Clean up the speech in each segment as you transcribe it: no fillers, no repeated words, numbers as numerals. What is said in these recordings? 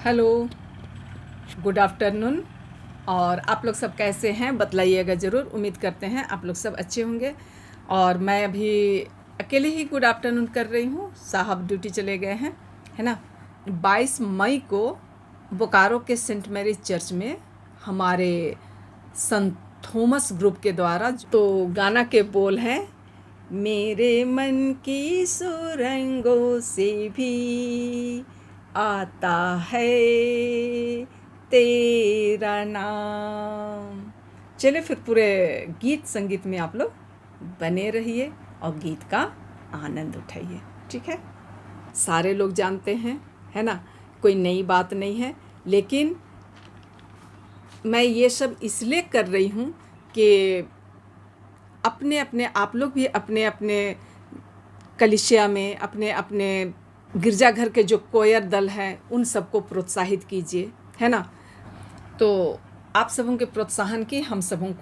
Hello, good afternoon. और आप लोग सब कैसे हैं बतलाइएगा ज़रूर। उम्मीद करते हैं आप लोग सब अच्छे होंगे। और मैं अभी अकेले ही गुड आफ्टरनून कर रही हूँ। साहब ड्यूटी चले गए हैं, है ना। 22 मई को बोकारो के सेंट मैरीज चर्च में हमारे संत थॉमस ग्रुप के द्वारा तो गाना के बोल हैं, मेरे मन की सुरंगों से भी आता है तेरा नाम। चलिए फिर पूरे गीत संगीत में आप लोग बने रहिए और गीत का आनंद उठाइए, ठीक है। सारे लोग जानते हैं, है ना, कोई नई बात नहीं है। लेकिन मैं ये सब इसलिए कर रही हूँ कि अपने अपने आप लोग भी अपने अपने कलीसिया में, अपने अपने गिरजाघर के जो कोयर दल हैं उन सबको प्रोत्साहित कीजिए, है ना। तो आप सबों के प्रोत्साहन की हम सबों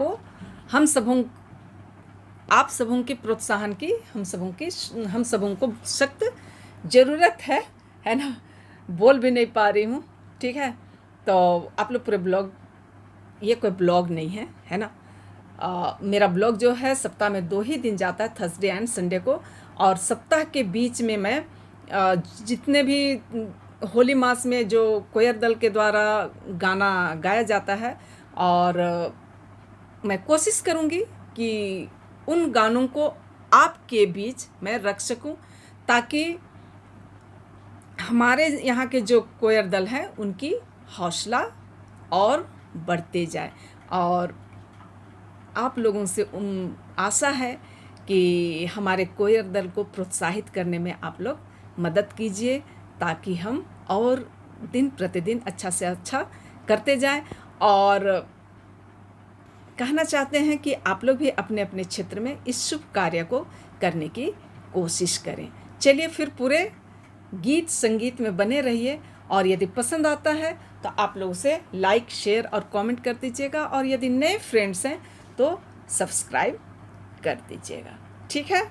आप सबों के प्रोत्साहन की हम सबों को सख्त ज़रूरत है ना। बोल भी नहीं पा रही हूँ, ठीक है। तो आप लोग पूरे ब्लॉग, ये कोई ब्लॉग नहीं है, है ना। मेरा ब्लॉग जो है सप्ताह में 2 ही दिन जाता है, थर्सडे एंड संडे को। और सप्ताह के बीच में मैं जितने भी होली मास में जो कोयर दल के द्वारा गाना गाया जाता है, और मैं कोशिश करूँगी कि उन गानों को आपके बीच मैं रख सकूं, ताकि हमारे यहाँ के जो कोयर दल हैं उनकी हौसला और बढ़ते जाए। और आप लोगों से आशा है कि हमारे कोयर दल को प्रोत्साहित करने में आप लोग मदद कीजिए, ताकि हम और दिन प्रतिदिन अच्छा से अच्छा करते जाएं। और कहना चाहते हैं कि आप लोग भी अपने अपने क्षेत्र में इस शुभ कार्य को करने की कोशिश करें। चलिए फिर पूरे गीत संगीत में बने रहिए। और यदि पसंद आता है तो आप लोग उसे लाइक, शेयर और कमेंट कर दीजिएगा। और यदि नए फ्रेंड्स हैं तो सब्सक्राइब कर दीजिएगा, ठीक है।